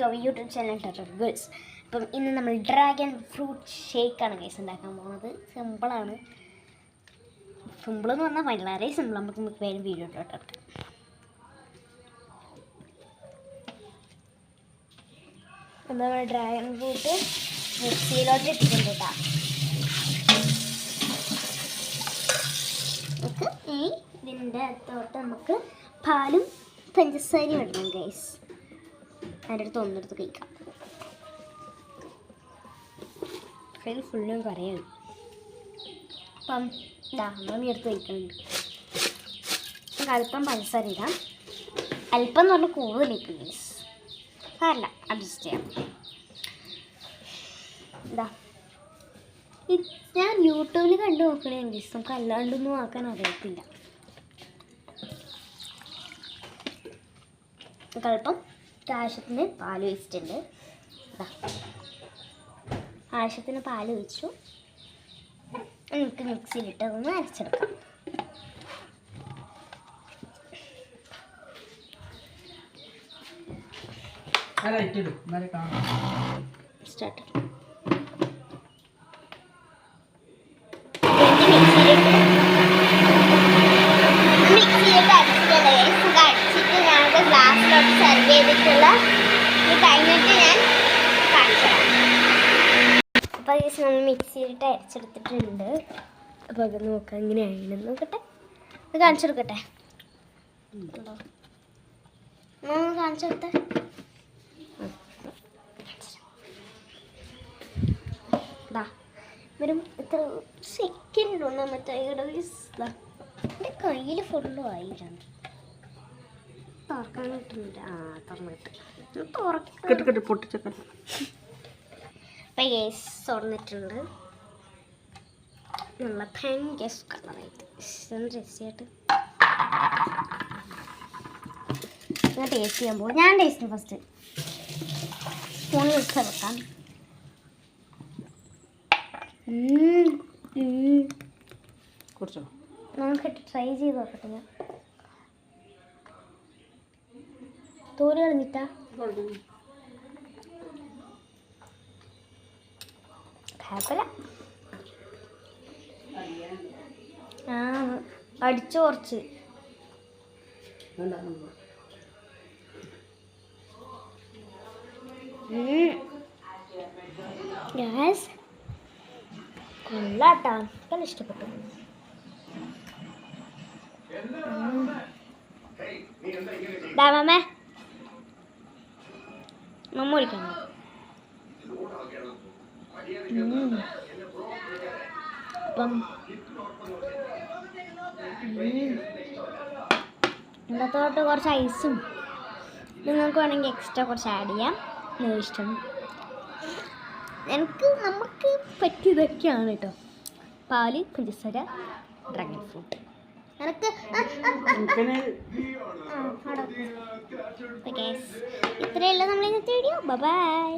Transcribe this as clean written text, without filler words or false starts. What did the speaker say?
To our YouTube channel turtle girls. അപ്പം ഇന്ന് നമ്മൾ ഡ്രാഗൺ ഫ്രൂട്ട് ഷേക്കാണ് ഗൈസ് ഉണ്ടാക്കാൻ പോകുന്നത്. സിമ്പിളാണ്. സിമ്പിളെന്ന് പറഞ്ഞാൽ വളരെ സിമ്പിൾ. നമുക്ക് വേഗം വീഡിയോ ഇട്ടോട്ടെ. നമ്മൾ ഡ്രാഗൺ ഫ്രൂട്ട് മിക്സിയിലോട്ട് ഇട്ടിട്ടുണ്ട് കേട്ടോ. നമുക്ക് ഇതിൻ്റെ അകത്തോട്ട് നമുക്ക് പാലും പഞ്ചസാരയും ഇടണം ഗൈസ്. അതിൻ്റെ അടുത്ത് ഒന്നെടുത്ത് കഴിക്കാം. കയ്യിൽ ഫുള്ളും കറിയാണ്. അപ്പം നമ്മൾ എടുത്ത് കഴിക്കുന്നുണ്ട്. നമുക്ക് അല്പം പഞ്ചസാര ഇടാം. അല്പം എന്ന് പറഞ്ഞാൽ കൂടുതലിപ്പം ഗൈസ്. സാരല്ല, അഡ്ജസ്റ്റ് ചെയ്യാം. ഞാൻ യൂട്യൂബിൽ കണ്ടു നോക്കണേ ഗൈസ്. നമുക്ക് അല്ലാണ്ടൊന്നും ആക്കാൻ അറിയത്തില്ല. അല്പം ആവശ്യത്തിന് പാൽ ഒഴിച്ചിട്ടുണ്ട്. ആവശ്യത്തിന് പാൽ ഒഴിച്ചു. നമുക്ക് മിക്സിയിലിട്ട് അതൊന്ന് അരച്ചെടുക്കാം. സ്റ്റാർട്ട്. ഗ്ലാസ്സിലോട്ട് സെർവ് ചെയ്തിട്ടുള്ള ഇത് കഴിഞ്ഞിട്ട് ഞാൻ കാണിച്ചു തരാം. അപ്പോൾ ഈ നമ്മൾ മിക്സിയിലിട്ട് അരച്ചെടുത്തിട്ടുണ്ട്. അപ്പോൾ അത് നോക്കാം എങ്ങനെയാണെന്ന് നോക്കട്ടെ. ഇത് കാണിച്ചു കൊടുക്കട്ടെ. കാണിച്ചു കൊടുത്തേ. വരും എത്ര സെക്കൻഡ് ഉണ്ട്. മറ്റേ എൻ്റെ കയ്യിൽ ഫുള്ളും ആയിട്ടാണ് തുറക്കാൻ കിട്ടുന്നില്ല. തുറന്നിട്ട് പൊട്ടിച്ചൊക്കെ തുറന്നിട്ടുണ്ട്. നല്ല ഭയങ്കര കളറായിട്ട് രസമായിട്ട് ഞാൻ ടേസ്റ്റ് ചെയ്യാൻ പോകും. ഞാൻ ടേസ്റ്റ് ഫസ്റ്റ് സ്പൂണിൽ വെച്ച് വെക്കാം. നമുക്കിട്ട് ട്രൈ ചെയ്ത് നോക്കട്ടെ. ഞാൻ തോല് കളഞ്ഞിട്ടാ കുഴപ്പമില്ല. അടിച്ചു കുറച്ച്. ഗ്യാസ് കൊള്ളാട്ടാ. നല്ല ഇഷ്ടപ്പെട്ടു. മാമേ മമ്മ വിളിക്കണം. അപ്പം ഇന്നത്തോട്ട് കുറച്ച് ഐസും നിങ്ങൾക്ക് വേണമെങ്കിൽ എക്സ്ട്രാ കുറച്ച് ആഡ് ചെയ്യാം. ഇഷ്ടം നമുക്ക് പറ്റിയതൊക്കെയാണ് കേട്ടോ. പാല്, പഞ്ചസാര, ഡ്രാഗൺ ഫ്രൂട്ട്. ഇത്രയുള്ള നമ്മൾ ഇന്നത്തെ വീഡിയോ. ബൈ.